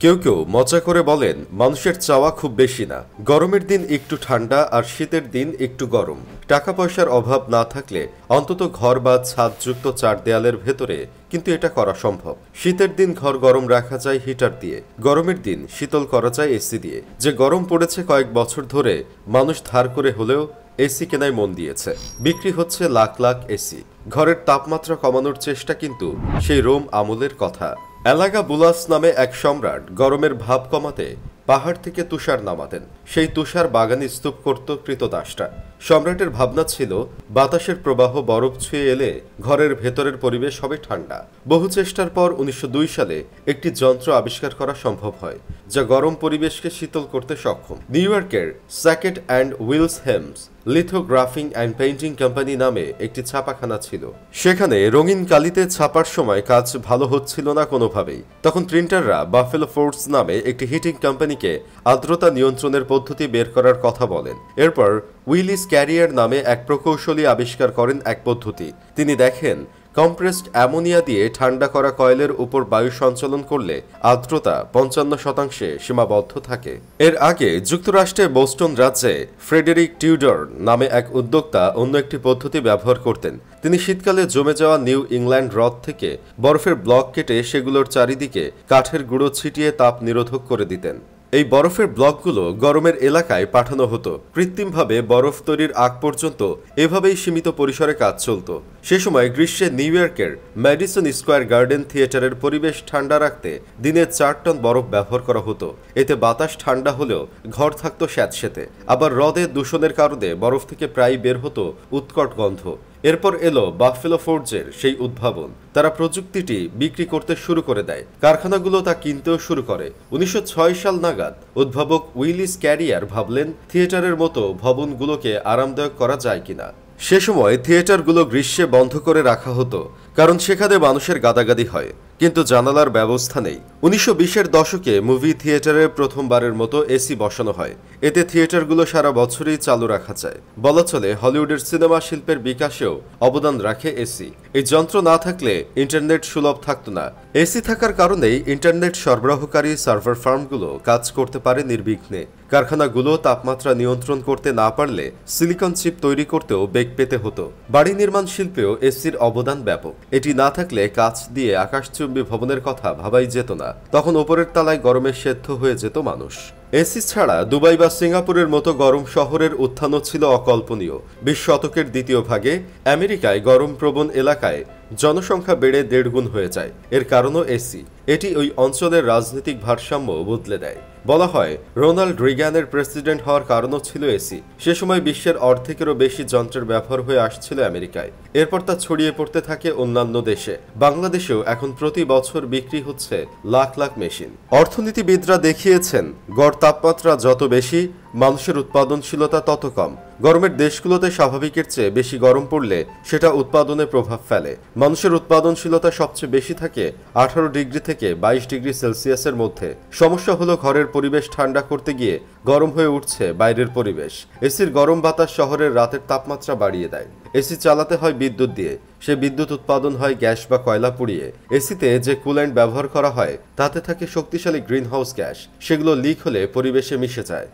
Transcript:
কেউ কেউ মজা করে বলেন মানুষের চাওয়া খুব বেশি না, গরমের দিন একটু ঠান্ডা আর শীতের দিন একটু গরম। টাকা পয়সার অভাব না থাকলে অন্তত ঘর বা ছাদযুক্ত চার দেয়ালের ভেতরে কিন্তু এটা করা সম্ভব। শীতের দিন ঘর গরম রাখা যায় হিটার দিয়ে, গরমের দিন শীতল করা যায় এসি দিয়ে। যে গরম পড়েছে কয়েক বছর ধরে, মানুষ ধার করে হলেও এসি কেনায় মন দিয়েছে। বিক্রি হচ্ছে লাখ লাখ এসি। ঘরের তাপমাত্রা কমানোর চেষ্টা কিন্তু সেই রোম আমলের কথা। এলাগাবুলাস নামে এক সম্রাট গরমের ভাব কমাতে পাহাড় থেকে তুষার নামাতেন। সেই তুষার বাগানে স্তূপ করত কৃতদাসটা। সম্রাটের ভাবনা ছিল বাতাসের প্রবাহ বরফ ছুঁয়ে এলে ঘরের ভেতরের পরিবেশ হবে ঠান্ডা। বহু চেষ্টার পর 1902 সালে একটি যন্ত্র আবিষ্কার করা সম্ভব হয়, যা গরম পরিবেশকে শীতল করতে সক্ষম। নিউ ইয়র্কের Sackett and Wilhelms lithographing and painting company নামে একটি ছাপাখানা ছিল। সেখানে রঙিন কালিতে ছাপার সময় কাজ ভালো হচ্ছিল না কোনোভাবেই। তখন প্রিন্টাররা বাফেলো ফোর্স নামে একটি হিটিং কোম্পানিকে আর্দ্রতা নিয়ন্ত্রণের পদ্ধতি বের করার কথা বলেন। এরপর উইলিস ক্যারিয়ার নামে এক প্রকৌশলী আবিষ্কার করেন এক পদ্ধতি। তিনি দেখেন কম্প্রেসড অ্যামোনিয়া দিয়ে ঠান্ডা করা কয়েলের উপর বায়ু সঞ্চালন করলে আর্দ্রতা 55% সীমাবদ্ধ থাকে। এর আগে যুক্তরাষ্ট্রের বোস্টন রাজ্যে ফ্রেডেরিক টিউডর নামে এক উদ্যোক্তা অন্য একটি পদ্ধতি ব্যবহার করতেন। তিনি শীতকালে জমে যাওয়া নিউ ইংল্যান্ড হ্রদ থেকে বরফের ব্লক কেটে সেগুলোর চারিদিকে কাঠের গুঁড়ো ছিটিয়ে তাপ নিরোধক করে দিতেন। এই বরফের ব্লকগুলো গরমের এলাকায় পাঠানো হতো। কৃত্রিমভাবে বরফ তৈরির আগ পর্যন্ত এভাবেই সীমিত পরিসরে কাজ চলত। সে সময় গ্রীষ্মে নিউ ইয়র্কের ম্যাডিসন স্কোয়ার গার্ডেন থিয়েটারের পরিবেশ ঠান্ডা রাখতে দিনে 4 টন বরফ ব্যবহার করা হতো। এতে বাতাস ঠান্ডা হলেও ঘর থাকতো স্যাঁতসেঁতে। আবার হ্রদে দূষণের কারণে বরফ থেকে প্রায় বের হতো উৎকট গন্ধ। এরপর এলো বাফেলো ফোর্জের সেই উদ্ভাবন। তারা প্রযুক্তিটি বিক্রি করতে শুরু করে দেয়। কারখানাগুলো তা কিনতেও শুরু করে। 1906 সাল নাগাদ উদ্ভাবক উইলিস ক্যারিয়ার ভাবলেন থিয়েটারের মতো ভবনগুলোকে আরামদায়ক করা যায় কিনা। সে সময় থিয়েটারগুলো গ্রীষ্মে বন্ধ করে রাখা হতো, কারণ সেখানে মানুষের গাদাগাদি হয়, কিন্তু জানালার ব্যবস্থা নেই। 1920-এর দশকে মুভি থিয়েটারে প্রথমবারের মতো এসি বসানো হয়। এতে থিয়েটারগুলো সারা বছরই চালু রাখা যায়। বলা চলে হলিউডের সিনেমা শিল্পের বিকাশেও অবদান রাখে এসি। এই যন্ত্র না থাকলে ইন্টারনেট সুলভ থাকতো না। এসি থাকার কারণেই ইন্টারনেট সরবরাহকারী সার্ভার ফার্মগুলো কাজ করতে পারে নির্বিঘ্নে। কারখানাগুলো তাপমাত্রা নিয়ন্ত্রণ করতে না পারলে সিলিকন চিপ তৈরি করতেও বেগ পেতে হতো। বাড়ি নির্মাণ শিল্পেও এসির অবদান ব্যাপক। এটি না থাকলে কাচ দিয়ে আকাশচুম্বী ভবনের কথা ভাবাই যেত না। তখন ওপরের তলায় গরমে সেদ্ধ হয়ে যেত মানুষ। এসি ছাড়া দুবাই বা সিঙ্গাপুরের মতো গরম শহরের উত্থানও ছিল অকল্পনীয়। 20 শতকের দ্বিতীয় ভাগে আমেরিকায় গরমপ্রবণ এলাকায় জনসংখ্যা বেড়ে 1.5 গুণ হয়ে যায়। এর কারণও এসি। এটি ওই অঞ্চলের রাজনৈতিক ভারসাম্য বদলে দেয়। বলা হয় রোনাল্ড রিগানের প্রেসিডেন্ট হওয়ার কারণও ছিল এসি। সে সময় বিশ্বের অর্ধেকেরও বেশি যন্ত্রের ব্যবহার হয়ে আসছিল আমেরিকায়। এরপর তা ছড়িয়ে পড়তে থাকে অন্যান্য দেশে। বাংলাদেশেও এখন প্রতি বছর বিক্রি হচ্ছে লাখ লাখ মেশিন। অর্থনীতিবিদরা দেখিয়েছেন গড় তাপমাত্রা যত বেশি, মানুষের উৎপাদনশীলতা তত কম। গরমের দেশগুলোতে স্বাভাবিকের চেয়ে বেশি গরম পড়লে সেটা উৎপাদনে প্রভাব ফেলে। মানুষের উৎপাদনশীলতা সবচেয়ে বেশি থাকে 18 ডিগ্রি থেকে 22 ডিগ্রি সেলসিয়াসের মধ্যে। সমস্যা হলো ঘরের পরিবেশ ঠান্ডা করতে গিয়ে গরম হয়ে উঠছে বাইরের পরিবেশ। এসির গরম বাতাস শহরের রাতের তাপমাত্রা বাড়িয়ে দেয়। এসি চালাতে হয় বিদ্যুৎ দিয়ে। সে বিদ্যুৎ উৎপাদন হয় গ্যাস বা কয়লা পুড়িয়ে। এসিতে যে কুল্যান্ট ব্যবহার করা হয় তাতে থাকে শক্তিশালী গ্রিনহাউস গ্যাস। সেগুলো লিক হলে পরিবেশে মিশে যায়।